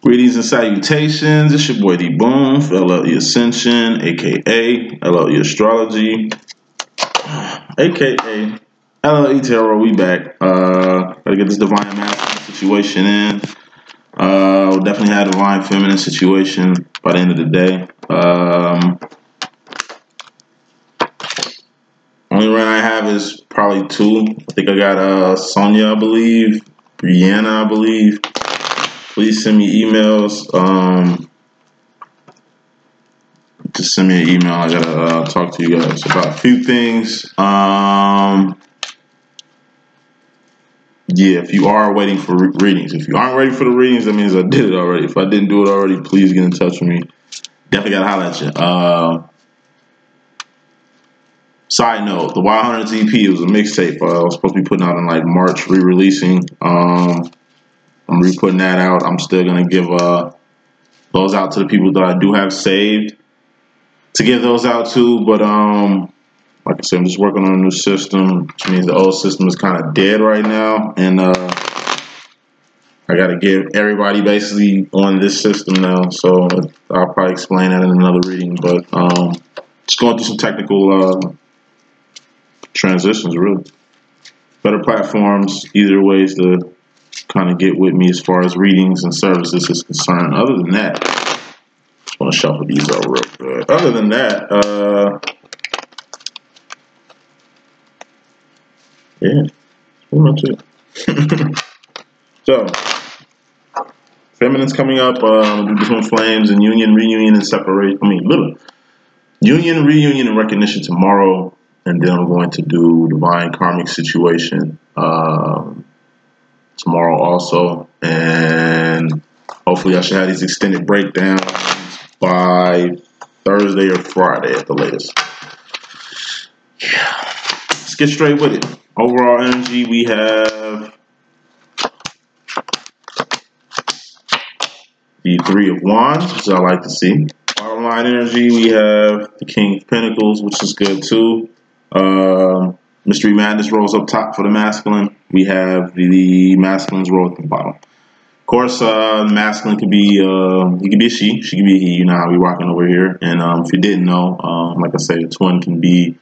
Greetings and salutations. It's your boy D.Boom for LLE.Ascension, aka LLE Astrology, aka LLE Tarot. We back. Gotta get this divine masculine situation in. We'll definitely have divine feminine situation by the end of the day. Only run I have is probably 2. I think I got Sonia, I believe, Brianna, I believe. Please send me emails. Just send me an email. I gotta talk to you guys about a few things. Yeah, if you are waiting for readings. If you aren't waiting for the readings, that means I did it already. If I didn't do it already, please get in touch with me. Definitely gotta holler at you. Side note, the Y100's EP was a mixtape. I was supposed to be putting out in like March, re-releasing. I'm re-putting that out. I'm still going to give those out to the people that I do have saved to give those out to. But like I said, I'm just working on a new system, which means the old system is kind of dead right now. And I got to get everybody basically on this system now. So I'll probably explain that in another reading. But just going through some technical transitions, really. Better platforms, either ways to kind of get with me as far as readings and services is concerned. Other than that, I just want to shuffle these out real good. Other than that, yeah, that's pretty much it. So, feminine's coming up. Do Twin Flames and union, reunion, and separation. I mean, little union, reunion, and recognition tomorrow, and then I'm going to do divine karmic situation tomorrow also, and hopefully I should have these extended breakdowns by Thursday or Friday at the latest. Yeah, let's get straight with it. Overall energy, we have the 3 of Wands, which I like to see. Bottom line energy, we have the King of Pentacles, which is good too. Mystery Madness rolls up top for the masculine. We have the masculines roll at the bottom. Of course, masculine could be he could be a she could be a he. You know how we rocking over here. And if you didn't know, like I said, a twin can be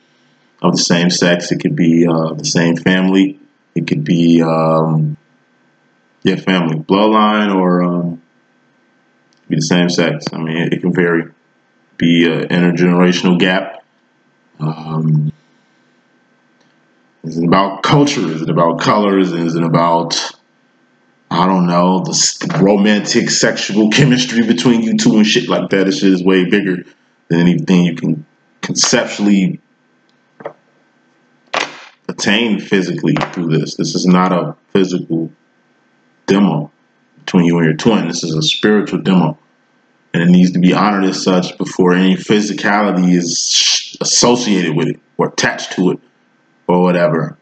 of the same sex. It could be the same family. It could be family, bloodline, or be the same sex. I mean, it can vary. Be an intergenerational gap. Is it about culture? Is it about colors? Is it about, I don't know, the romantic sexual chemistry between you two and shit like that? This shit is way bigger than anything you can conceptually attain physically through this. This is not a physical demo between you and your twin. This is a spiritual demo. And it needs to be honored as such before any physicality is associated with it or attached to it. Or whatever,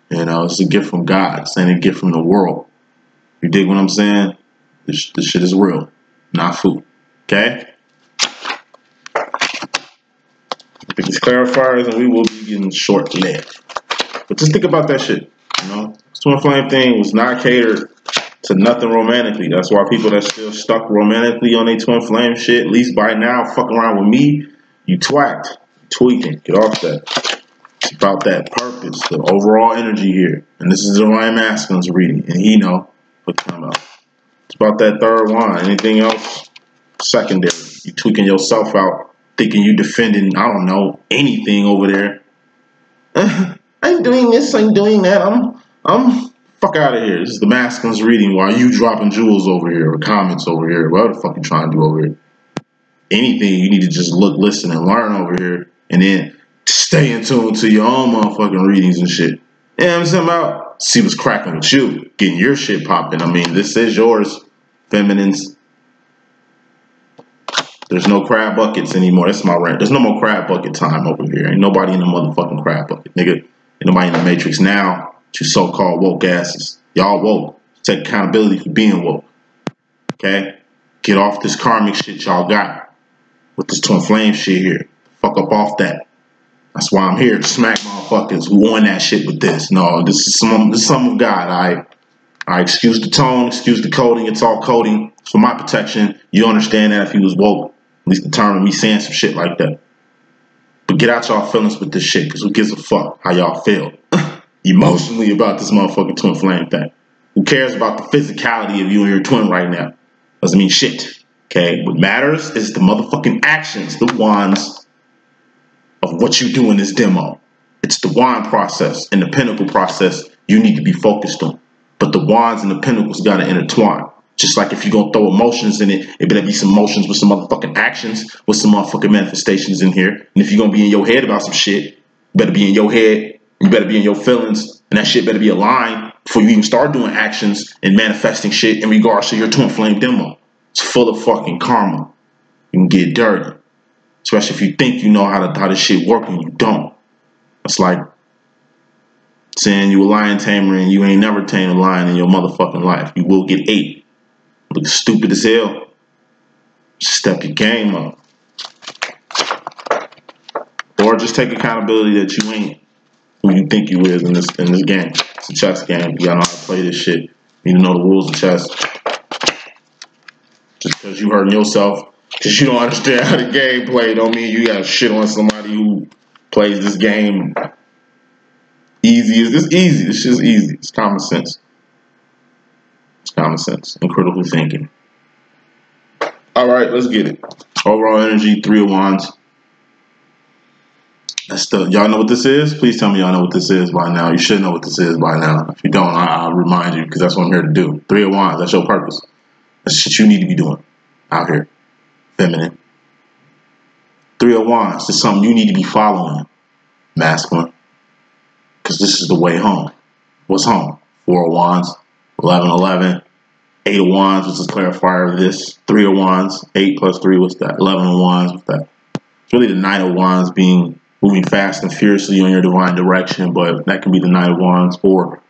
you know, it's a gift from God. It's ain't a gift from the world. You dig what I'm saying? This shit is real, not food. Okay? Pick these clarifiers, and we will be getting short-lived. But just think about that shit. You know, this twin flame thing was not catered to nothing romantically. That's why people that still stuck romantically on their twin flame shit, at least by now, fucking around with me, you twacked, tweaking. Get off that. It's about that purpose, the overall energy here. And this is the Divine Masculine's reading. And he know what time out. It's about that third wine. Anything else? Secondary. You tweaking yourself out, thinking you defending, I don't know, anything over there. I'm doing this, I'm doing that. I'm fuck out of here. This is the Masculine's reading while you dropping jewels over here or comments over here. What the fuck you trying to do over here? Anything, you need to just look, listen, and learn over here. And then stay in tune to your own motherfucking readings and shit. You know what I'm saying about? See what's cracking with you. Getting your shit popping. I mean, this is yours, feminines. There's no crab buckets anymore. That's my rant. There's no more crab bucket time over here. Ain't nobody in the motherfucking crab bucket, nigga. Ain't nobody in the Matrix now. You so-called woke asses. Y'all woke. Take accountability for being woke. Okay? Get off this karmic shit y'all got. With this twin flame shit here. Fuck up off that. That's why I'm here to smack motherfuckers who on that shit with this. No, this is some of God. Alright, excuse the tone, excuse the coding, it's all coding. It's for my protection. You understand that if he was woke, at least the term of me saying some shit like that. But get out y'all feelings with this shit, because who gives a fuck how y'all feel emotionally about this motherfucking twin flame thing? Who cares about the physicality of you and your twin right now? Doesn't mean shit. Okay? What matters is the motherfucking actions, the wands of what you do in this demo. It's the wand process and the pinnacle process you need to be focused on. But the wands and the pinnacles gotta intertwine. Just like if you're gonna throw emotions in it, it better be some emotions with some motherfucking actions, with some motherfucking manifestations in here. And if you're gonna be in your head about some shit, you better be in your head, you better be in your feelings, and that shit better be aligned before you even start doing actions and manifesting shit in regards to your twin flame demo. It's full of fucking karma. You can get dirty. Especially if you think you know how this shit works and you don't. It's like saying you a lion tamer and you ain't never tamed a lion in your motherfucking life. You will get ate. Look stupid as hell. Step your game up. Or just take accountability that you ain't who you think you is in this game. It's a chess game. You gotta know how to play this shit. You need to know the rules of chess. Just because you hurting yourself, because you don't understand how the game play, don't mean you gotta shit on somebody who plays this game easy. It's easy. It's just easy. It's common sense. It's common sense and critical thinking. All right, let's get it. Overall energy, 3 of Wands. Y'all know what this is? Please tell me y'all know what this is by now. You should know what this is by now. If you don't, I'll remind you, because that's what I'm here to do. 3 of Wands, that's your purpose. That's shit you need to be doing out here. Feminine. 3 of Wands is something you need to be following. Masculine. Because this is the way home. What's home? 4 of Wands, 11, 8 of Wands, which is clarifier of this. 3 of Wands, 8 plus 3, what's that? 11 of Wands, what's that? It's really the 9 of Wands being moving fast and fiercely on your divine direction, but that can be the 9 of Wands or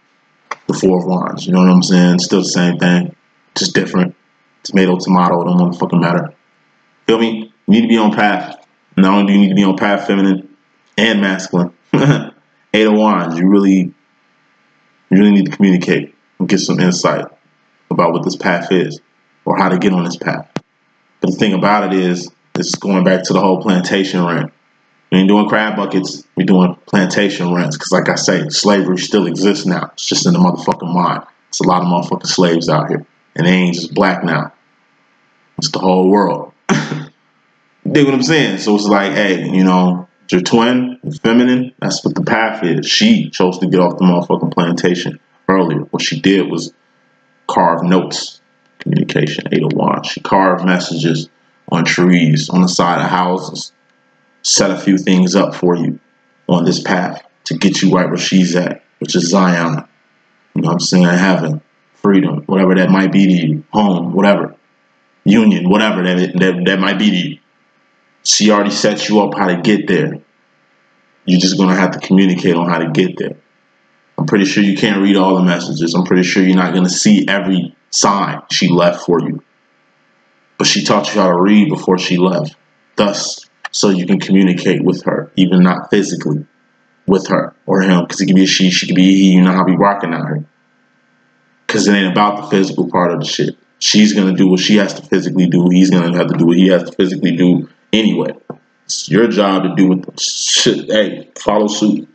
the 4 of Wands. You know what I'm saying? Still the same thing, just different. Tomato, tomato, don't motherfucking matter. Feel me? You need to be on path. Not only do you need to be on path, feminine and masculine. 8 of Wands, you really need to communicate and get some insight about what this path is or how to get on this path. But the thing about it is, this is going back to the whole plantation rent. We ain't doing crab buckets, we're doing plantation rents. Because like I say, slavery still exists now. It's just in the motherfucking mind. It's a lot of motherfucking slaves out here. And they ain't just black now. It's the whole world. You dig what I'm saying? So it's like, hey, you know, your twin, feminine, that's what the path is. She chose to get off the motherfucking plantation earlier. What she did was carve notes. Communication, 8 of Wands. She carved messages on trees, on the side of houses. Set a few things up for you on this path to get you right where she's at, which is Zion. You know what I'm saying? Heaven, freedom, whatever that might be to you. Home, whatever. Union, whatever that might be to you. She already set you up how to get there. You're just going to have to communicate on how to get there. I'm pretty sure you can't read all the messages. I'm pretty sure you're not going to see every sign she left for you. But she taught you how to read before she left. Thus, so you can communicate with her, even not physically with her or him. Because it could be a she could be a he. You know how we rocking out here. Because it ain't about the physical part of the shit. She's going to do what she has to physically do. He's going to have to do what he has to physically do anyway. It's your job to do what shit. Hey, follow suit.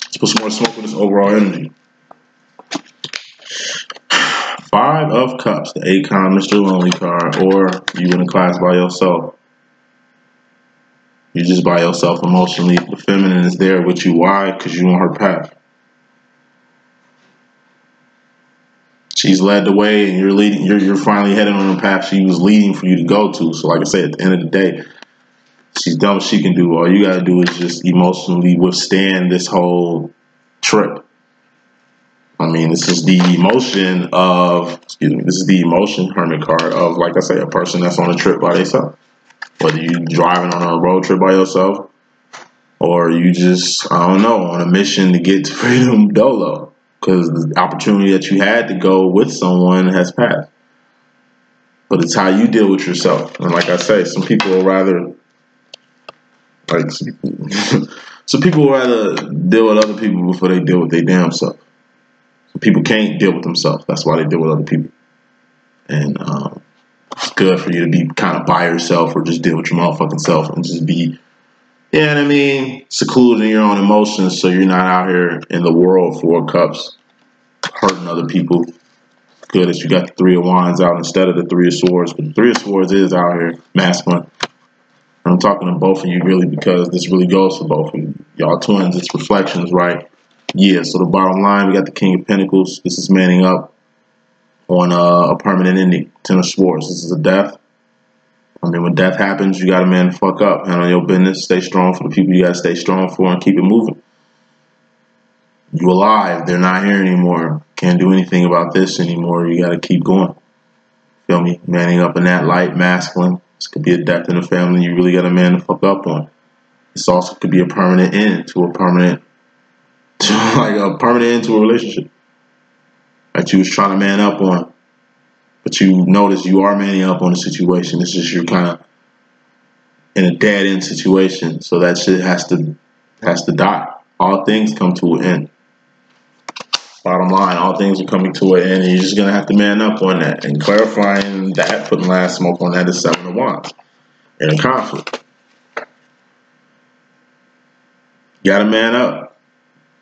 Let's put some more smoke with this overall energy. 5 of Cups, the Akon Mr. Lonely card, or you in a class by yourself. You're just by yourself emotionally. The feminine is there with you. Why? Because you're on her path. She's led the way, and you're leading. You're finally heading on the path she was leading for you to go to. So, like I said, at the end of the day, she's done what she can do. All you gotta do is just emotionally withstand this whole trip. I mean, this is the emotion of, this is the emotion, Hermit card, of, like I say, a person that's on a trip by themselves. Whether you driving on a road trip by yourself, or you just, I don't know, on a mission to get to freedom dolo. Because the opportunity that you had to go with someone has passed. But it's how you deal with yourself. And like I say, some people will rather, like, some people will rather deal with other people before they deal with their damn self. People can't deal with themselves. That's why they deal with other people. And it's good for you to be kind of by yourself or just deal with your motherfucking self and just be, you know what I mean, secluded in your own emotions so you're not out here in the world, 4 cups, hurting other people. Good that you got the 3 of Wands out instead of the 3 of Swords. But the 3 of Swords is out here, masculine. And I'm talking to both of you really because this really goes for both of you. Y'all twins, it's reflections, right? Yeah, so the bottom line, we got the King of Pentacles. This is manning up on a permanent ending. 10 of Swords. This is a death. I mean, when death happens, you got to man the fuck up. Handle your business. Stay strong for the people you got to stay strong for and keep it moving. You alive. They're not here anymore. Can't do anything about this anymore. You got to keep going. Feel me? Manning up in that light, masculine. This could be a death in the family you really got to man the fuck up on. This also could be a permanent end to a permanent, like a permanent end to a relationship that you was trying to man up on. But you notice you are manning up on the situation. It's just you're kind of in a dead end situation. So that shit has to die. All things come to an end. Bottom line, all things are coming to an end, and you're just gonna have to man up on that. And clarifying that, putting last smoke on that is 7 of Wands in a conflict. You gotta man up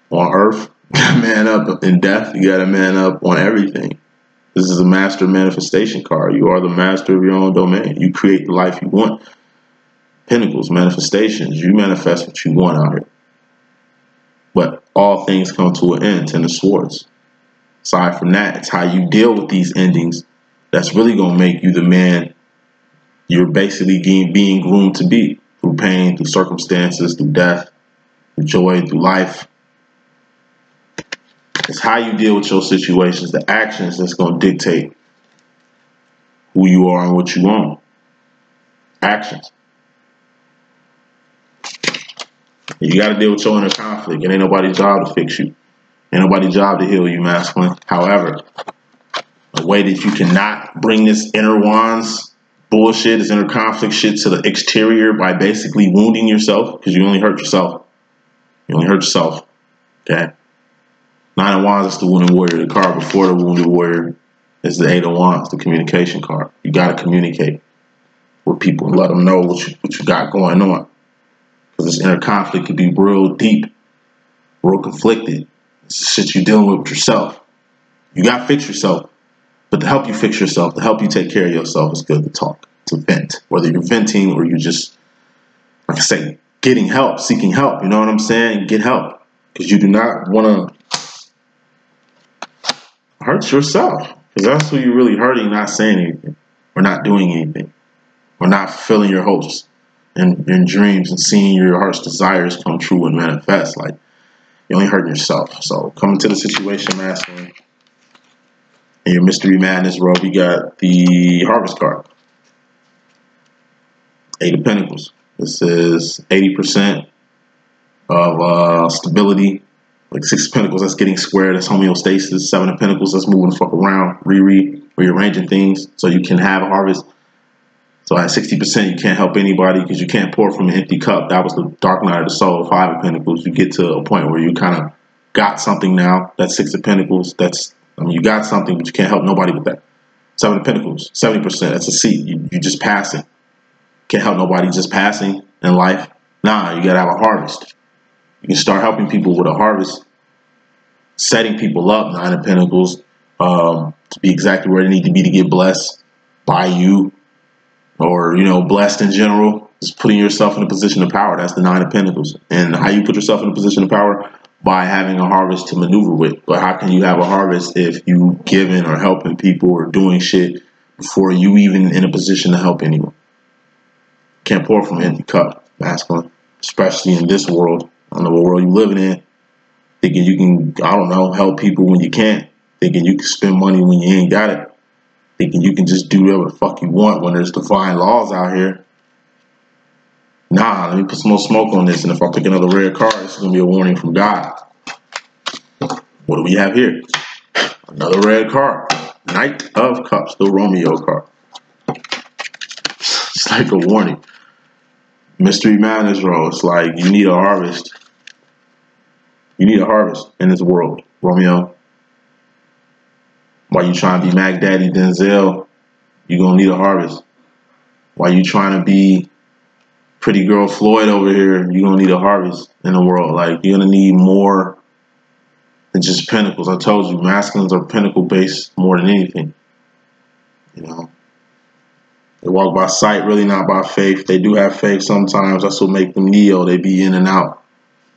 on earth. You gotta man up in death. You gotta man up on everything. This is a master manifestation card. You are the master of your own domain. You create the life you want. Pentacles, manifestations. You manifest what you want out here. But all things come to an end. 10 of Swords. Aside from that, it's how you deal with these endings that's really going to make you the man you're basically being groomed to be. Through pain, through circumstances, through death, through joy, through life. It's how you deal with your situations, the actions that's going to dictate who you are and what you want. Actions. You got to deal with your inner conflict. It ain't nobody's job to fix you. Ain't nobody's job to heal you, masculine. However, a way that you cannot bring this inner wands bullshit, this inner conflict shit to the exterior by basically wounding yourself, because you only hurt yourself. You only hurt yourself. Okay? 9 of Wands is the wounded warrior. The card before the wounded warrior is the 8 of Wands, the communication card. You got to communicate with people and let them know what you got going on. Because this inner conflict could be real deep, real conflicted. It's the shit you're dealing with yourself. You got to fix yourself. But to help you fix yourself, to help you take care of yourself, it's good to talk, to vent. Whether you're venting or you're just, like I say, getting help, seeking help. You know what I'm saying? Get help. Because you do not want to hurt yourself, because that's who you're really hurting, not saying anything or not doing anything or not fulfilling your hopes and dreams and seeing your heart's desires come true and manifest. Like, you're only hurting yourself. So coming to the situation, masculine, in your mystery madness world, we got the Harvest card, 8 of Pentacles. This is 80% of stability. Like 6 of Pentacles, that's getting square, that's homeostasis. 7 of Pentacles, that's moving the fuck around, rearranging things so you can have a harvest. So at 60%, you can't help anybody because you can't pour from an empty cup. That was the dark night of the soul, 5 of Pentacles. You get to a point where you kind of got something now. That's 6 of Pentacles. You got something, but you can't help nobody with that. 7 of Pentacles, 70%, that's a seat. You just passing. Can't help nobody just passing in life. Nah, you got to have a harvest. You can start helping people with a harvest, setting people up, 9 of Pentacles, to be exactly where they need to be to get blessed by you, or, blessed in general. Just putting yourself in a position of power. That's the 9 of Pentacles. And how you put yourself in a position of power? By having a harvest to maneuver with. But how can you have a harvest if you giving or helping people or doing shit before you even in a position to help anyone? Can't pour from an empty cup, masculine. Especially in this world. I don't know what world you're living in. Thinking you can, I don't know, help people when you can't. Thinking you can spend money when you ain't got it. Thinking you can just do whatever the fuck you want when there's defying laws out here. Nah, let me put some more smoke on this. And if I pick another red card, this is going to be a warning from God. What do we have here? Another red card. Knight of Cups, the Romeo card. It's like a warning. Mystery Madness roll. It's like you need a harvest. You need a harvest in this world, Romeo. While you trying to be Mac Daddy Denzel, you're going to need a harvest. While you trying to be pretty girl Floyd over here, you're going to need a harvest in the world. Like, you're going to need more than just pinnacles. I told you, masculines are pinnacle based more than anything. You know, they walk by sight, really not by faith. They do have faith sometimes. That's what make them Neo. They be in and out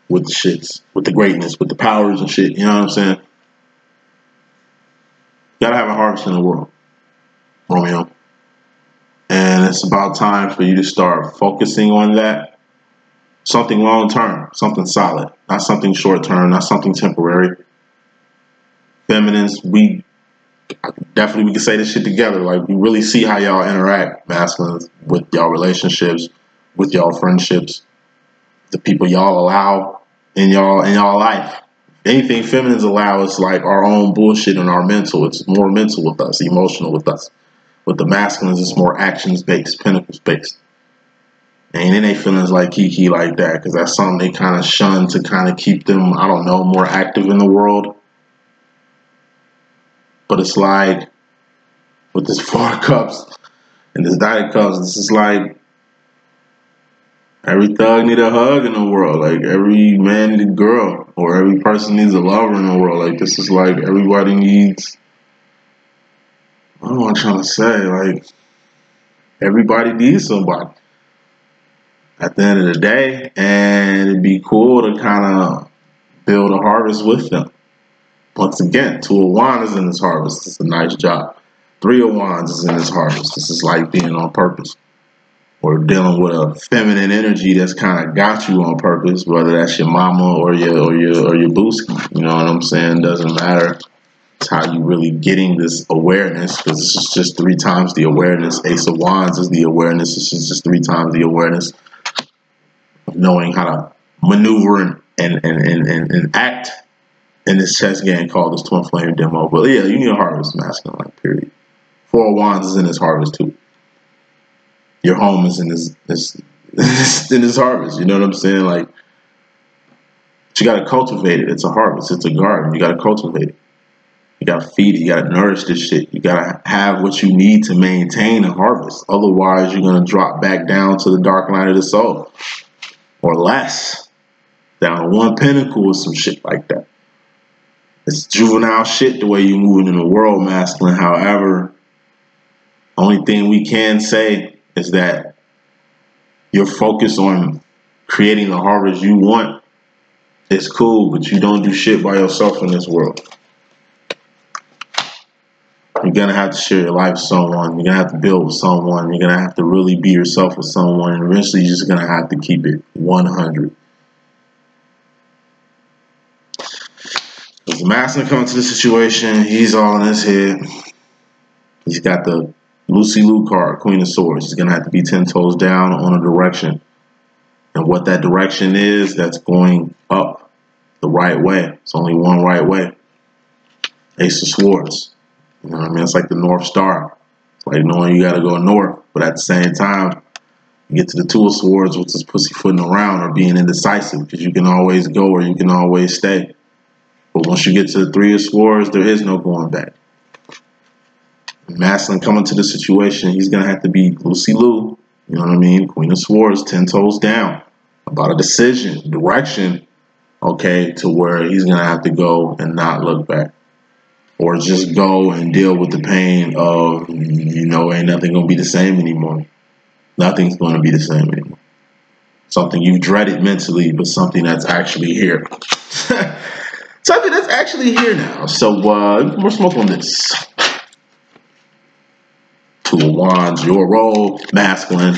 with the shits, with the greatness, with the powers and shit. You know what I'm saying? You gotta have a harvest in the world, Romeo. And it's about time for you to start focusing on that. Something long term, something solid, not something short term, not something temporary. Feminines, we can say this shit together. Like, we really see how y'all interact, masculines, with y'all relationships, with y'all friendships, the people y'all allow in y'all life. Anything feminines allow is like our own bullshit and our mental. It's more mental with us, emotional with us. With the masculines, it's more actions based, pinnacles based. And then they feelings like Kiki like that, because that's something they kind of shun to kind of keep them, I don't know, more active in the world. But it's like, with this 4 cups and this Diet Cups, this is like, every thug need a hug in the world. Like, every man needs a girl, or every person needs a lover in the world. Like, this is like, everybody needs, I don't know what I'm trying to say. Like, everybody needs somebody at the end of the day, and it'd be cool to kind of build a harvest with them. Once again, 2 of Wands is in this harvest. It's a nice job. 3 of Wands is in this harvest. This is like being on purpose, or dealing with a feminine energy that's kind of got you on purpose, whether that's your mama or your booski. You know what I'm saying? Doesn't matter. It's how you really getting this awareness, because this is just 3 times the awareness. Ace of Wands is the awareness. This is just 3 times the awareness of knowing how to maneuver and act in this chess game called this Twin Flame demo. But yeah, you need a harvest, masculine, like, period. 4 of Wands is in this harvest too. Your home is in this in this harvest. You know what I'm saying? Like, but you gotta cultivate it. It's a harvest. It's a garden. You gotta cultivate it. You gotta feed it. You gotta nourish this shit. You gotta have what you need to maintain a harvest. Otherwise, you're gonna drop back down to the dark night of the soul, or less, down to 1 pinnacle or some shit like that. It's juvenile shit the way you're moving in the world, masculine. However, only thing we can say is that your focus on creating the harvest you want is cool, but you don't do shit by yourself in this world. You're going to have to share your life with someone. You're going to have to build with someone. You're going to have to really be yourself with someone. And eventually, you're just going to have to keep it 100. Because the masculine coming to the situation, he's all in his head. He's got the Lucy Liu card, Queen of Swords. He's going to have to be 10 toes down on a direction. And what that direction is, that's going up the right way. It's only one right way. Ace of Swords. You know what I mean? It's like the North Star. It's like knowing you got to go north. But at the same time, you get to the 2 of Swords, which is pussyfooting around or being indecisive. Because you can always go or you can always stay. But once you get to the 3 of Swords, there is no going back. Masculine coming to the situation, he's going to have to be Lucy Liu, you know what I mean? Queen of Swords, 10 toes down, about a decision, direction, okay, to where he's going to have to go and not look back. Or just go and deal with the pain of, you know, ain't nothing going to be the same anymore. Nothing's going to be the same anymore. Something you dreaded mentally, but something that's actually here. Something that's actually here now. So, more smoke on this. 2 of Wands, your role, masculine.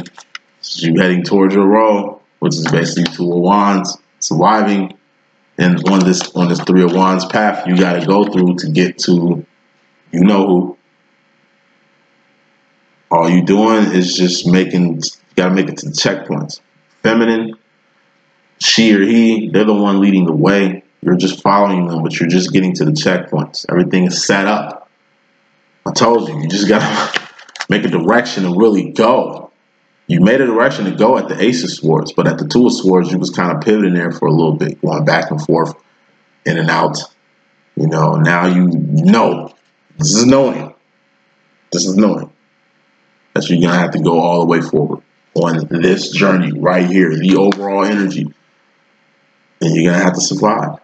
This is you heading towards your role, which is basically 2 of Wands, surviving. And on this 3 of Wands path you got to go through to get to, you know who. All you doing is just you got to make it to the checkpoints. Feminine, she or he, they're the one leading the way. You're just following them, but you're just getting to the checkpoints. Everything is set up. I told you, you just got to make a direction and really go. You made a direction to go at the Ace of Swords, but at the 2 of Swords, you was kind of pivoting there for a little bit, going back and forth, in and out. You know, now you know This is knowing. This is knowing that you're gonna have to go all the way forward on this journey right here, the overall energy. And you're gonna have to survive.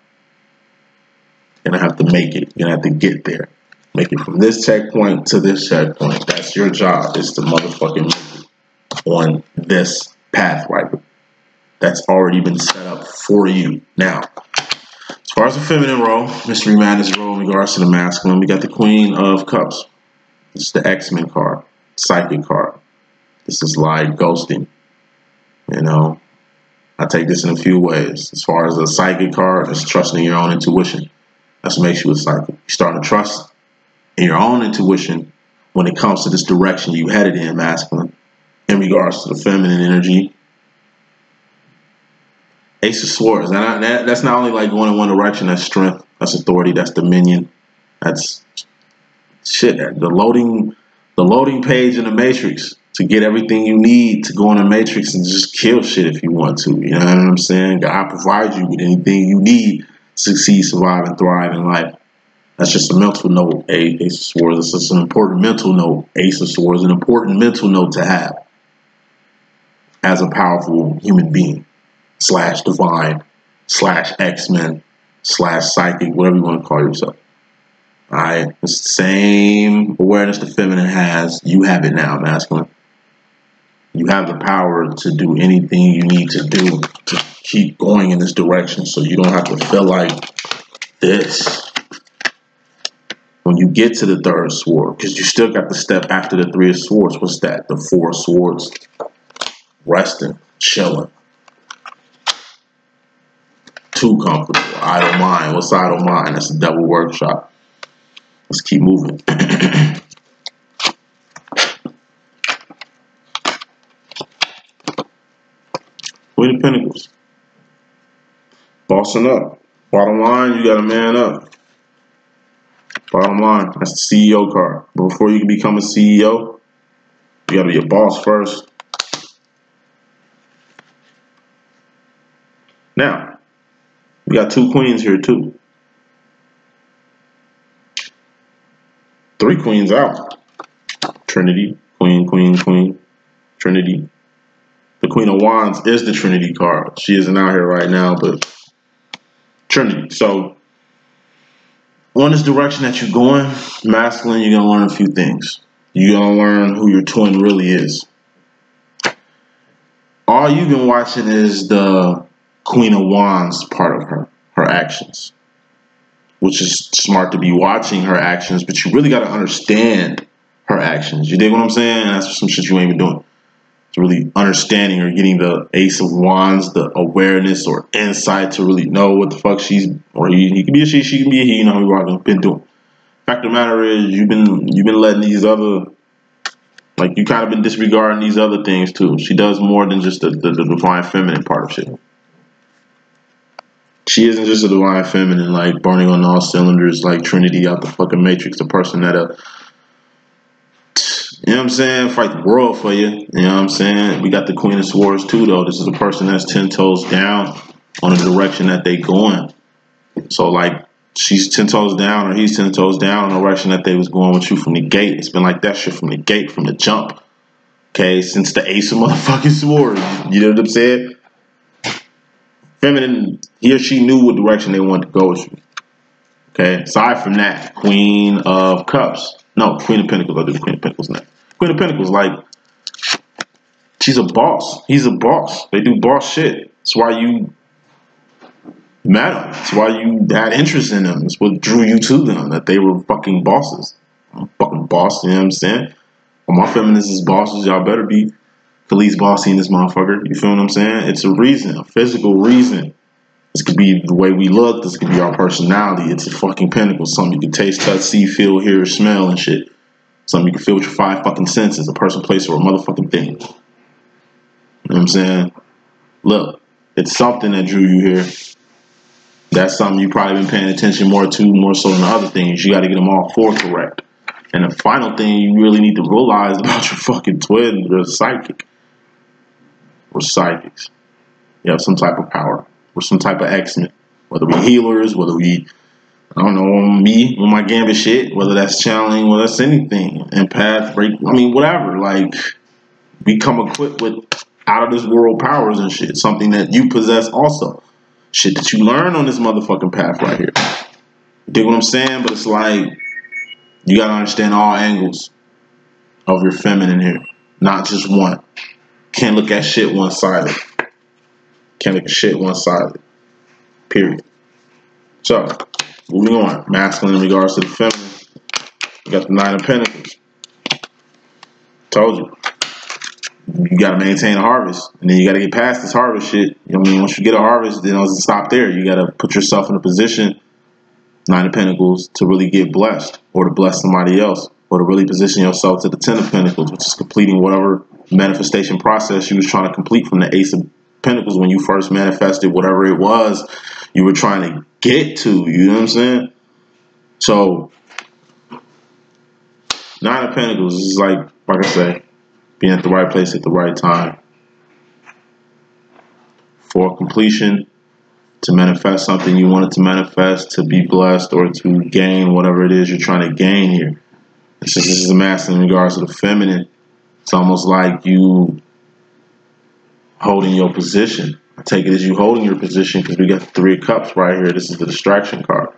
You're gonna have to make it. You're gonna have to get there. Make it from this checkpoint to this checkpoint. That's your job. It's to motherfucking make it on this path right. That's already been set up for you. Now, as far as the feminine role, Mystery Madness role in regards to the masculine, we got the Queen of Cups. This is the X-Men card, Psychic card. This is like ghosting. You know, I take this in a few ways. As far as a Psychic card, it's trusting your own intuition. That's what makes you a psychic. You start to trust in your own intuition when it comes to this direction you headed in, masculine. In regards to the feminine energy, Ace of Swords. And that's not only like going in one direction. That's strength. That's authority. That's dominion. That's shit. The loading page in the Matrix to get everything you need to go in the Matrix and just kill shit if you want to. You know what I'm saying? God provides you with anything you need to succeed, survive, and thrive in life. That's just a mental note. Ace of Swords. It's just an important mental note. Ace of Swords, an important mental note to have as a powerful human being. / divine / X-Men / psychic, whatever you want to call yourself. Alright, it's the same awareness the feminine has. You have it now, masculine. You have the power to do anything you need to do to keep going in this direction, so you don't have to feel like this when you get to the third sword, because you still got the step after the 3 of swords. What's that? The 4 of swords. Resting, chilling. Too comfortable. Idle mind. What's idle mind? That's a devil workshop. Let's keep moving. Queen of Pentacles. Bossing up. Bottom line, you gotta man up. Bottom line, that's the CEO card. But before you can become a CEO, you gotta be a boss first. Now, we got 2 queens here too. 3 queens out. Trinity, queen, queen, queen. Trinity. The Queen of Wands is the Trinity card. She isn't out here right now, but Trinity. So, on this direction that you're going, masculine, you're going to learn a few things. You're going to learn who your twin really is. All you've been watching is the Queen of Wands part of her actions, which is smart to be watching her actions, but you really got to understand her actions. You dig what I'm saying? That's some shit you ain't been doing. It's really understanding or getting the Ace of Wands, the awareness or insight to really know what the fuck she's, or he can be a she can be a he, you know, we've been doing. Fact of the matter is, you've been letting these other, like, you kind of been disregarding these other things too. She does more than just the divine feminine part of shit. She isn't just a divine feminine, like burning on all cylinders, like Trinity out the fucking Matrix, the person that, you know what I'm saying, fight the world for you. You know what I'm saying? We got the Queen of Swords too, though. This is a person that's 10 toes down on the direction that they going. So, like, she's 10 toes down or he's 10 toes down on the direction that they was going with you from the gate. It's been like that shit from the gate, from the jump. Okay, since the Ace of motherfucking Swords. You know what I'm saying? Feminine, he or she knew what direction they wanted to go with you. Okay, aside from that, Queen of Cups. No, Queen of Pentacles. I'll do the Queen of Pentacles next. Queen of Pentacles, like, she's a boss. He's a boss. They do boss shit. That's why you met them. That's why you had interest in them. That's what drew you to them, that they were fucking bosses. I'm a fucking boss, you know what I'm saying? Well, my feminists is bosses. Y'all better be the least bossy in this motherfucker. You feel what I'm saying? It's a reason, a physical reason. This could be the way we look. This could be our personality. It's a fucking pentacle. Something you can taste, touch, see, feel, hear, smell, and shit. Something you can feel with your 5 fucking senses. A person, place, or a motherfucking thing. You know what I'm saying? Look, it's something that drew you here. That's something you probably been paying attention more so than the other things. You got to get them all 4 correct. And the final thing you really need to realize about your fucking twin, they're psychic. We're psychics. You have some type of power. We're some type of X-Men. Whether we healers, whether we I don't know, me with my gambit shit, whether that's channeling, whether that's anything, empath, break, I mean, whatever. Like, we come equipped with out of this world powers and shit, something that you possess also. Shit that you learn on this motherfucking path right here. You dig what I'm saying? But it's like, you gotta understand all angles of your feminine here, not just one. Can't look at shit one-sided. Can't look at shit one-sided. Period. So, moving on. Masculine in regards to the feminine. You got the Nine of Pentacles. Told you. You got to maintain a harvest. And then you got to get past this harvest shit. You know what I mean? Once you get a harvest, then it doesn't stop there. You got to put yourself in a position, Nine of Pentacles, to really get blessed. Or to bless somebody else. Or to really position yourself to the Ten of Pentacles, which is completing whatever manifestation process you was trying to complete from the Ace of Pentacles when you first manifested whatever it was you were trying to get to. You know what I'm saying? So, Nine of Pentacles is like I say, being at the right place at the right time for completion, to manifest something you wanted to manifest, to be blessed, or to gain whatever it is you're trying to gain here. This is the masculine in regards to the feminine. It's almost like you holding your position. I take it as you holding your position because we got the Three of Cups right here. This is the distraction card.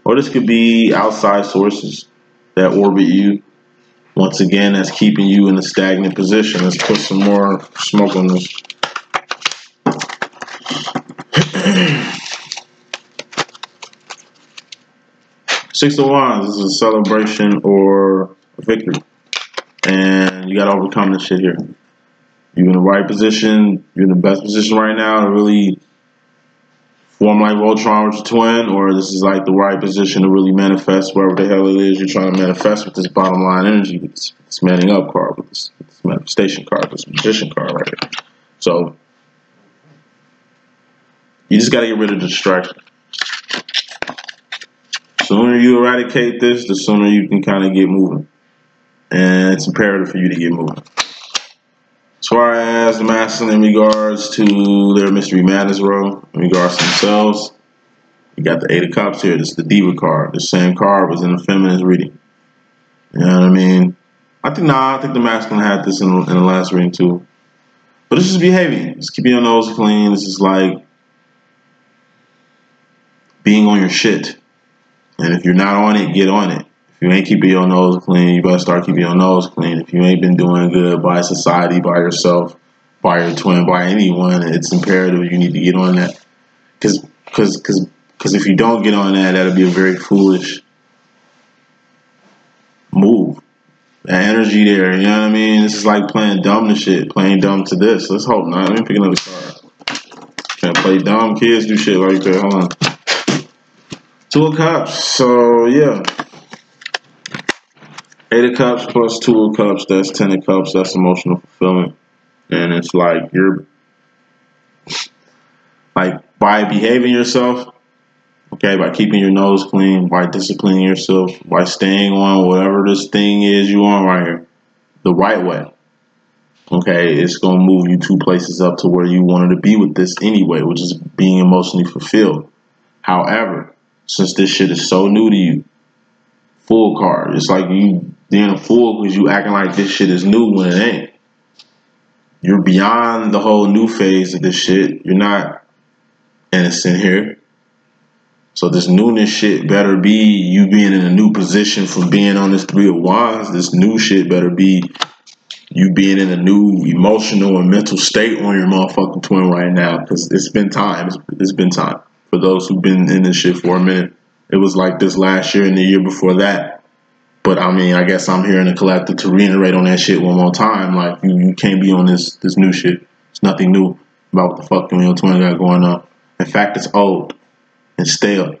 Or this could be outside sources that orbit you. Once again, that's keeping you in a stagnant position. Let's put some more smoke on this. Six of Wands. This is a celebration or a victory. And you got to overcome this shit here. You're in the right position. You're in the best position right now to really form like Voltron with your twin, or this is like the right position to really manifest wherever the hell it is you're trying to manifest with this bottom line energy, with this manning up card, with this manifestation card, this magician card right here. So you just got to get rid of the distraction. The sooner you eradicate this, the sooner you can kind of get moving. And it's imperative for you to get moving. As far as the masculine in regards to their mystery madness role, in regards to themselves, you got the Eight of Cups here. This is the Diva card. The same card was in the feminine's reading. You know what I mean? I think the masculine had this in the last reading too. But it's just behaving. It's keeping your nose clean. This is like being on your shit. And if you're not on it, get on it. If you ain't keeping your nose clean, you better start keeping your nose clean. If you ain't been doing good by society, by yourself, by your twin, by anyone, it's imperative you need to get on that. Because if you don't get on that, that'll be a very foolish move. That energy there, you know what I mean? This is like playing dumb to shit, playing dumb to this. Let's hope not. Let me pick another card. Can't play dumb. Kids do shit like that. Hold on. Two of Cups. So, yeah. Eight of Cups plus Two of Cups, that's 10 of Cups, that's emotional fulfillment. And it's like you're, like, by behaving yourself, okay, by keeping your nose clean, by disciplining yourself, by staying on whatever this thing is you on right here, the right way, okay, it's going to move you 2 places up to where you wanted to be with this anyway, which is being emotionally fulfilled. However, since this shit is so new to you, Fool card. It's like you being a fool because you acting like this shit is new when it ain't. You're beyond the whole new phase of this shit. You're not innocent here. So this newness shit better be you being in a new position from being on this Three of Wands. This new shit better be you being in a new emotional and mental state on your motherfucking twin right now. Because it's been time. It's been time. For those who've been in this shit for a minute. It was like this last year and the year before that. But I mean, I guess I'm here in the collective to reiterate on that shit one more time. Like, you can't be on this new shit. There's nothing new about what the fuck you and your twin got going on. In fact, it's old and stale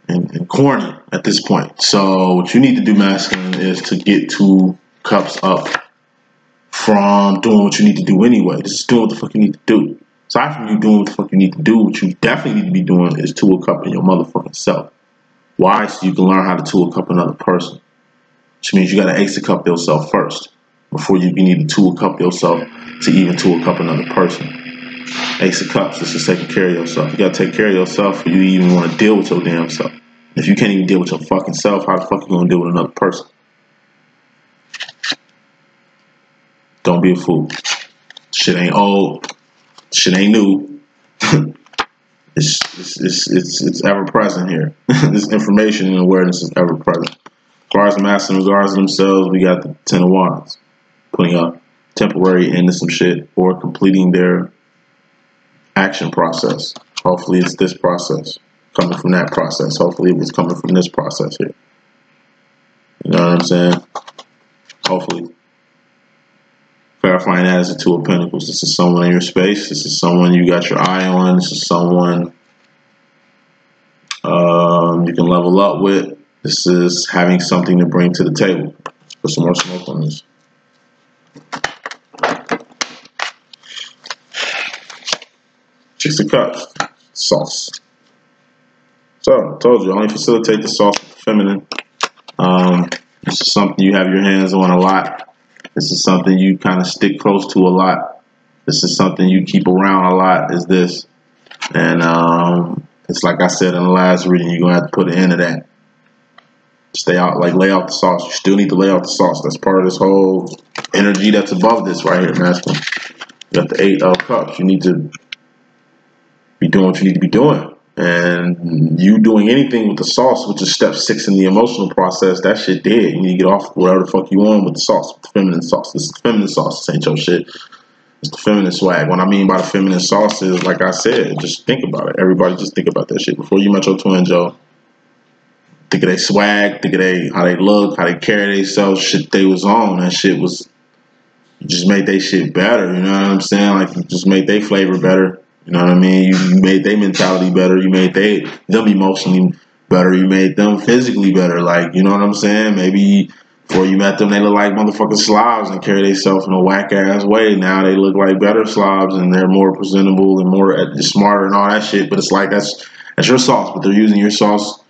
and corny at this point. So what you need to do, masculine, is to get 2 cups up from doing what you need to do anyway. Just doing what the fuck you need to do. Aside from you doing what the fuck you need to do, what you definitely need to be doing is 2 a cup in your motherfucking self. Why? So you can learn how to 2 a cup another person. Which means you got to ace a cup yourself first before you can even 2 a cup yourself to even 2 a cup another person. Ace of Cups, this is taking care of yourself. You got to take care of yourself for you to even want to deal with your damn self. If you can't even deal with your fucking self, how the fuck you gonna deal with another person? Don't be a fool. Shit ain't old. Shit ain't new. It's ever present here. This information and awareness is ever present. As far as mastering regards to themselves, we got the 10 of Wands, putting a temporary end to some shit or completing their action process. Hopefully it's this process coming from that process. Hopefully it was coming from this process here. You know what I'm saying? Hopefully. Clarifying that as a Two of Pentacles. This is someone in your space. This is someone you got your eye on. This is someone you can level up with. This is having something to bring to the table. Put some more smoke on this. Six of Cups. Sauce. So, I told you, only facilitate the sauce with the feminine. This is something you have your hands on a lot. This is something you kind of stick close to a lot. This is something you keep around a lot, is this. And it's like I said in the last reading, you're going to have to put an end to that. Stay out, like lay out the sauce. You still need to lay out the sauce. That's part of this whole energy that's above this right here, masculine. You got the 8 of Cups. You need to be doing what you need to be doing. And you doing anything with the sauce, which is step 6 in the emotional process, that shit dead. You need to get off whatever the fuck you on with the sauce, with the feminine sauce. This is the feminine sauce. This ain't your shit. It's the feminine swag. What I mean by the feminine sauce is, like I said, just think about it. Everybody just think about that shit. Before you met your twin, Joe, think of their swag, think of how they look, how they carry themselves, shit they was on. That shit was, just made they shit better, you know what I'm saying? Like, you just made they flavor better. You know what I mean? You made their mentality better. You made them emotionally better. You made them physically better. Like, you know what I'm saying? Maybe before you met them, they look like motherfucking slobs and carry themselves in a whack-ass way. Now they look like better slobs and they're more presentable and more smarter and all that shit. But it's like, that's your sauce. But they're using your sauce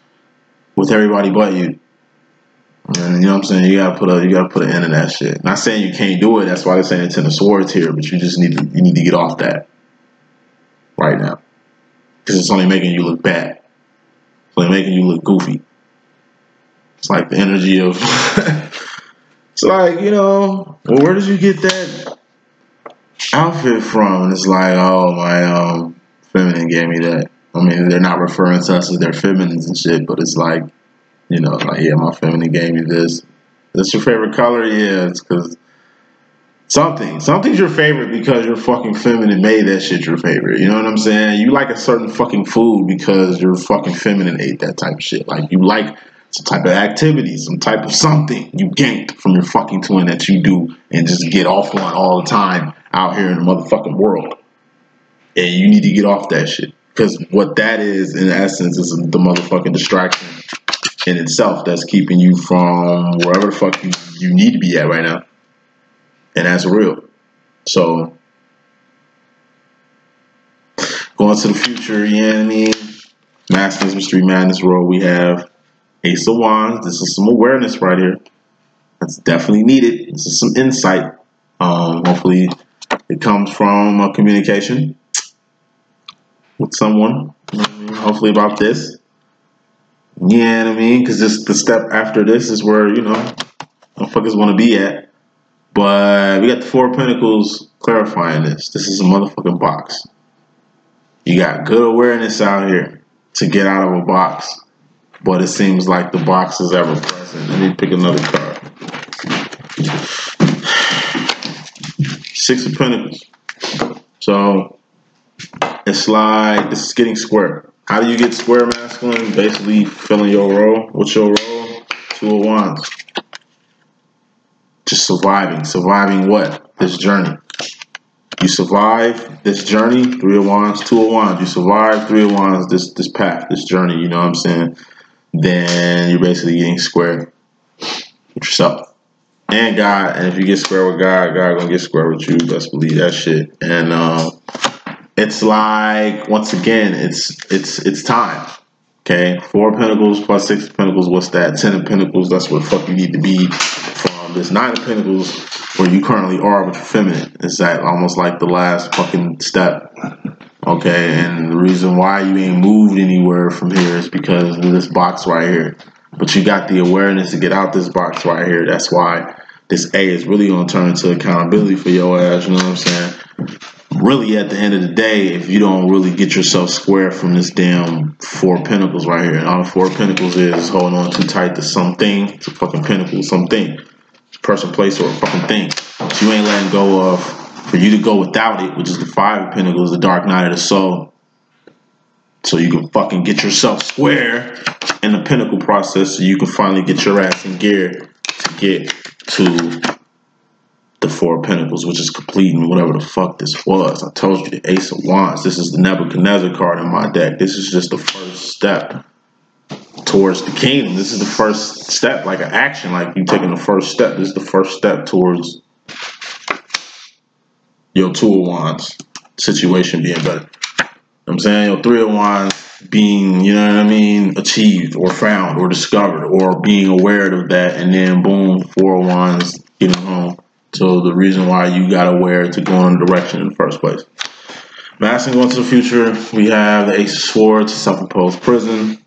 with everybody but you. And you know what I'm saying? You gotta put an end to that shit. Not saying you can't do it. That's why they're saying 10 of Swords here. But you just need to get off that right now, because it's only making you look bad. It's only making you look goofy. It's like the energy of it's like, you know, well, where did you get that outfit from? And it's like, oh, my feminine gave me that. I mean, they're not referring to us as their feminines and shit, but it's like, you know, like, yeah, my feminine gave me this. That's your favorite color? Yeah, it's because something's your favorite because your fucking feminine made that shit your favorite. You know what I'm saying? You like a certain fucking food because your fucking feminine ate that type of shit. Like, you like some type of activity, some type of something you ganked from your fucking twin that you do and just get off on all the time out here in the motherfucking world. And you need to get off that shit. Because what that is, in essence, is the motherfucking distraction in itself that's keeping you from wherever the fuck you need to be at right now. And that's real. So, going to the future, you know what I mean? Masters, Mystery Madness World, we have Ace of Wands. This is some awareness right here. That's definitely needed. This is some insight. Hopefully, it comes from a communication with someone. You know what I mean? Hopefully about this. You know what I mean? Because the step after this is where, you know, motherfuckers want to be at. But we got the 4 of Pentacles clarifying this. This is a motherfucking box. You got good awareness out here to get out of a box. But it seems like the box is ever present. Let me pick another card. 6 of Pentacles. So, it's like, this is getting square. How do you get square, masculine? Basically, filling your role. What's your role? 2 of Wands. Just surviving. Surviving what? This journey. You survive this journey, 3 of Wands, 2 of Wands. You survive 3 of Wands, this path, this journey, you know what I'm saying? Then you're basically getting square with yourself. And God, and if you get square with God, God gonna get square with you. Best believe that shit. And it's like, once again, it's time. Okay? 4 of Pentacles plus 6 of Pentacles, what's that? 10 of Pentacles, that's where the fuck you need to be. From this 9 of Pentacles, where you currently are with your feminine. It's that almost like the last fucking step Okay, and the reason why you ain't moved anywhere from here is because of this box right here. But you got the awareness to get out this box right here. That's why this A is really going to turn into accountability for your ass. You know what I'm saying? Really, at the end of the day, if you don't really get yourself square from this damn 4 of Pentacles right here, and all the 4 of Pentacles is holding on too tight to something. It's a fucking pinnacle, something. Person, place, or a fucking thing. So you ain't letting go of. For you to go without it, which is the 5 of Pentacles, the dark night of the soul, so you can fucking get yourself square in the pinnacle process, so you can finally get your ass in gear to get to the 4 of Pentacles, which is completing whatever the fuck this was. I told you, the Ace of Wands. This is the Nebuchadnezzar card in my deck. This is just the first step towards the kingdom. This is the first step, like an action, like you taking the first step. This is the first step towards your 2 of Wands situation being better. You know what I'm saying? Your 3 of Wands being, you know what I mean, achieved or found or discovered or being aware of that, and then boom, 4 of Wands getting home. So the reason why you got aware to go in a direction in the first place. Masking going to the future, we have the Ace of Swords, self-imposed prison.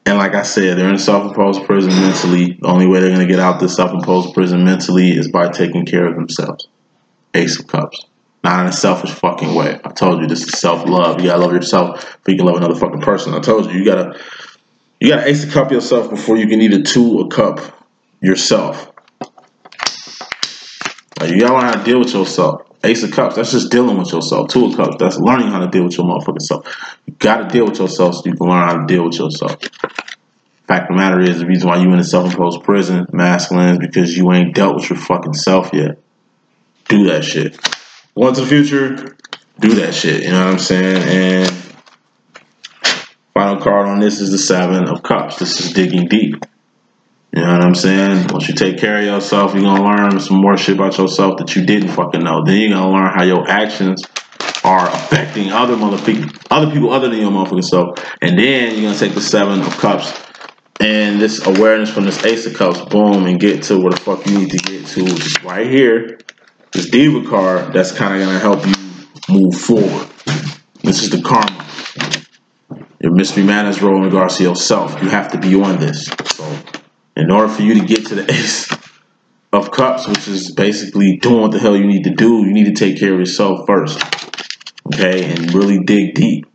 And like I said, they're in self-imposed prison mentally. The only way they're going to get out this self-imposed prison mentally is by taking care of themselves. Ace of Cups. Not in a selfish fucking way. I told you this is self-love. You gotta love yourself before you can love another fucking person. I told you, you gotta Ace of Cup yourself before you can need a 2 of Cup yourself. Like, you gotta learn how to deal with yourself. Ace of Cups, that's just dealing with yourself. 2 of Cups, that's learning how to deal with your motherfucking self. You gotta deal with yourself so you can learn how to deal with yourself. Fact of the matter is, the reason why you in a self-imposed prison, masculine, is because you ain't dealt with your fucking self yet. Do that shit. Going to the future, do that shit. You know what I'm saying? And final card on this is the 7 of Cups. This is digging deep. You know what I'm saying? Once you take care of yourself, you're gonna learn some more shit about yourself that you didn't fucking know. Then you're gonna learn how your actions are affecting other people other than your motherfucking self. And then you're gonna take the 7 of Cups and this awareness from this Ace of Cups, boom, and get to where the fuck you need to get to, which is right here. This Diva card that's kind of going to help you move forward. This is the karma. Your mystery manners role in regards to yourself. You have to be on this. So, in order for you to get to the Ace of Cups, which is basically doing what the hell you need to do, you need to take care of yourself first. Okay? And really dig deep.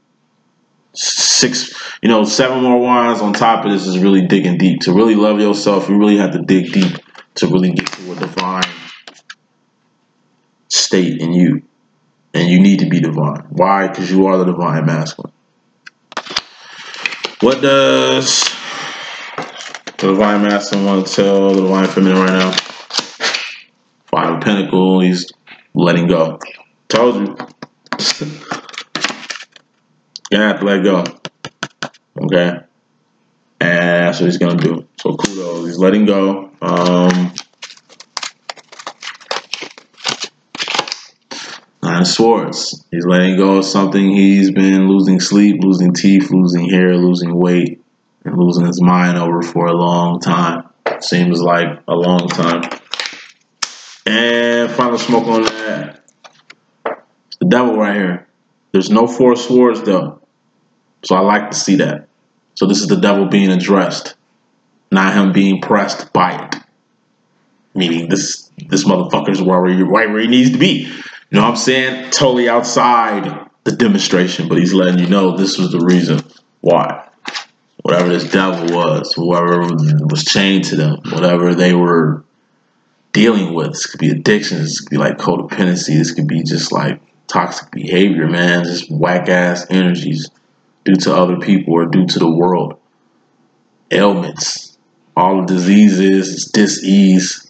7 more wands on top of this is really digging deep. To really love yourself, you really have to dig deep to really get to a divine state in you, and you need to be divine. Why? Because you are the divine masculine. What does the divine masculine want to tell the divine feminine right now? 5 of Pentacles, he's letting go. Told you. Gonna have to let go. Okay, and that's what he's gonna do. So kudos, he's letting go. 9 of Swords. He's letting go of something. He's been losing sleep, losing teeth, losing hair, losing weight, and losing his mind over for a long time. Seems like a long time. And final smoke on that. It's the devil right here. There's no 4 of Swords though. So I like to see that. So this is the devil being addressed, not him being pressed by it. Meaning this motherfucker's right where he needs to be. You know what I'm saying? Totally outside the demonstration, but he's letting you know this was the reason why. Whatever this devil was, whoever was chained to them, whatever they were dealing with. This could be addictions, this could be like codependency, this could be just like toxic behavior, man. Just whack-ass energies due to other people or due to the world. Ailments. All the diseases is dis-ease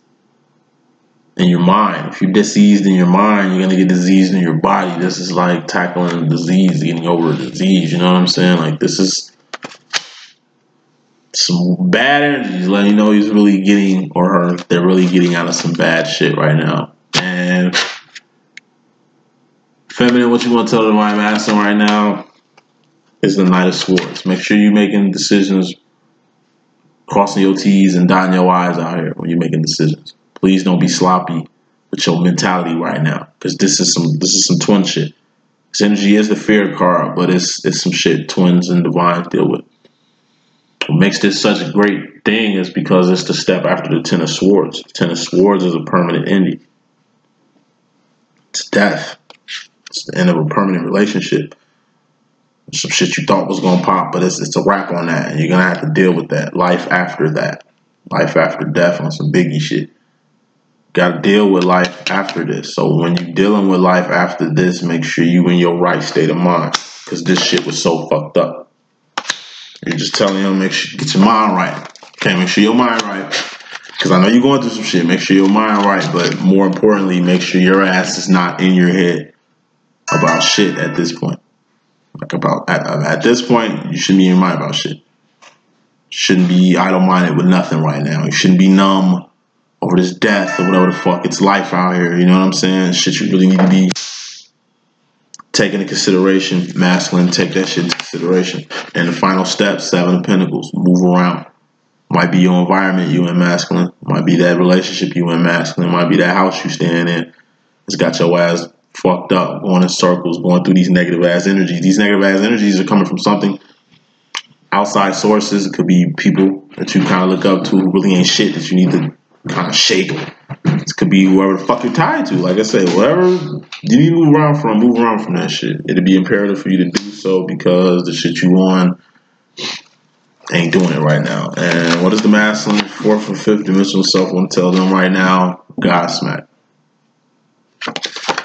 in your mind. If you're diseased in your mind, you're gonna get diseased in your body. This is like tackling disease, getting over a disease. You know what I'm saying? Like, this is some bad energies, letting you know he's really getting, or her, they're really getting out of some bad shit right now. And feminine, what you want to tell the divine masculine right now is the Knight of Swords. Make sure you're making decisions, crossing your T's and dotting your I's out here when you're making decisions. Please don't be sloppy with your mentality right now, because this is some twin shit. This energy is the fear card, but it's some shit twins and divines deal with. What makes this such a great thing is because it's the step after the Ten of Swords. The Ten of Swords is a permanent ending. It's death. It's the end of a permanent relationship. Some shit you thought was gonna pop, but it's a wrap on that, and you're gonna have to deal with that. Life after that. Life after death on some biggie shit. Gotta deal with life after this. So when you're dealing with life after this, make sure you in your right state of mind. Because this shit was so fucked up. You're just telling them, make sure you get your mind right. Okay, make sure your mind right. Because I know you're going through some shit. Make sure your mind right. But more importantly, make sure your ass is not in your head about shit at this point. Like at this point, you shouldn't be in your mind about shit. You shouldn't be idle-minded with nothing right now. You shouldn't be numb over this death or whatever the fuck. It's life out here. You know what I'm saying? Shit you really need to be taking into consideration. Masculine, take that shit into consideration. And the final step, 7 of Pentacles. Move around. Might be your environment you in masculine. Might be that relationship you in masculine. Might be that house you staying in. It's got your ass fucked up, going in circles, going through these negative ass energies. These negative ass energies are coming from something outside sources. It could be people that you kind of look up to who really ain't shit that you need to kind of shake them. It could be whoever the fuck you're tied to. Like I said, whatever you need to move around from that shit. It'd be imperative for you to do so because the shit you on ain't doing it right now. And what is the masculine? 4th and 5th dimensional self want to tell them right now? God smack.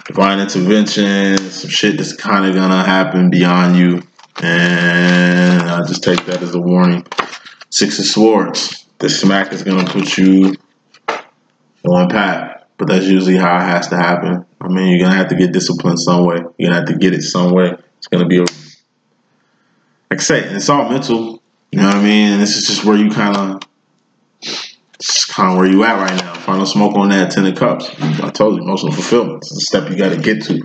Divine intervention, some shit that's kind of gonna happen beyond you, and I just take that as a warning. 6 of Swords, this smack is gonna put you on path, but that's usually how it has to happen. I mean, you're gonna have to get disciplined some way. You're gonna have to get it some way. It's gonna be, like I say, it's all mental. You know what I mean? And this is just where you it's kind of where you at right now. Final smoke on that 10 of Cups. I told you, emotional fulfillment. It's a step you got to get to.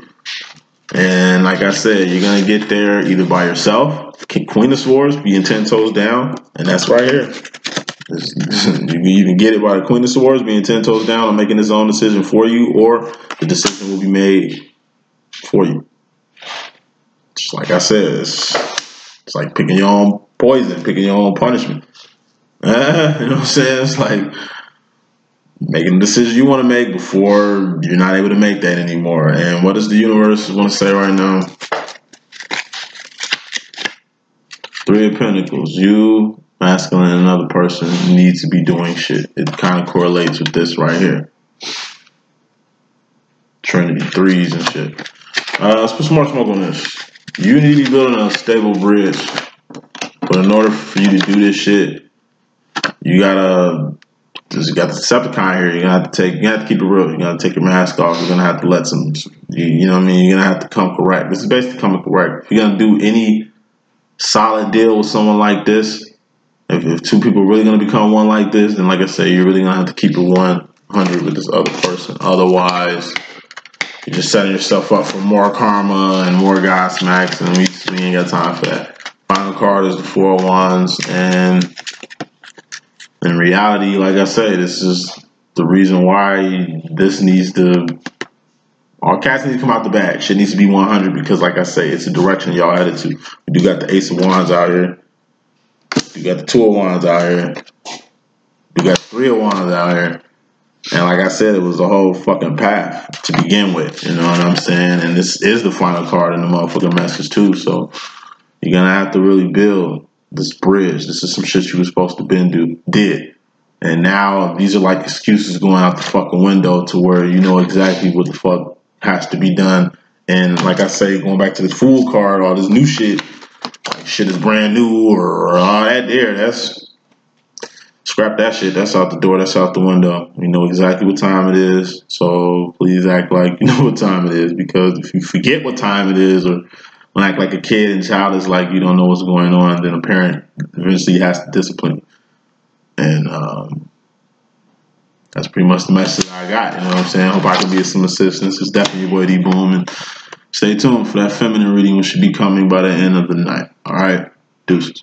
And like I said, you're going to get there either by yourself, Queen of Swords, being 10 toes down, and that's right here. You can get it by the Queen of Swords, being 10 toes down and making his own decision for you, or the decision will be made for you. Just like I said, it's like picking your own poison, picking your own punishment. You know what I'm saying? It's like making a decision you want to make before you're not able to make that anymore. And what does the universe want to say right now? 3 of Pentacles. You, masculine, and another person need to be doing shit. It kind of correlates with this right here. Trinity 3s and shit. Let's put some more smoke on this. You need to be building a stable bridge. But in order for you to do this shit, you got the Decepticon here. You're gonna have to keep it real. You're gonna take your mask off. You're gonna have to let you know what I mean? You're gonna have to come correct. This is basically coming correct. If you're gonna do any solid deal with someone like this, if 2 people are really gonna become one like this, then like I say, you're really gonna have to keep it 100 with this other person. Otherwise, you're just setting yourself up for more karma and more God smacks, and we ain't got time for that. Final card is the 4 of Wands, and in reality, like I say, this is the reason why this needs to, all cats need to come out the bag. Shit needs to be 100 because, like I say, it's a direction y'all headed to. We do got the Ace of Wands out here. We got the 2 of Wands out here. We got the 3 of Wands out here. And like I said, it was a whole fucking path to begin with. You know what I'm saying? And this is the final card in the motherfucking message too. So you're gonna have to really build this bridge. This is some shit you were supposed to did. And now these are like excuses going out the fucking window to where you know exactly what the fuck has to be done. And like I say, going back to this Fool card, all this new shit, like shit is brand new or all that there, that's, scrap that shit. That's out the door. That's out the window. You know exactly what time it is. So please act like you know what time it is, because if you forget what time it is or act like a kid and child is like you don't know what's going on, then a parent eventually has to discipline. And that's pretty much the message I got. You know what I'm saying? I hope I can be of some assistance. It's definitely your boy D.Boom. And stay tuned for that feminine reading, which should be coming by the end of the night. All right? Deuces.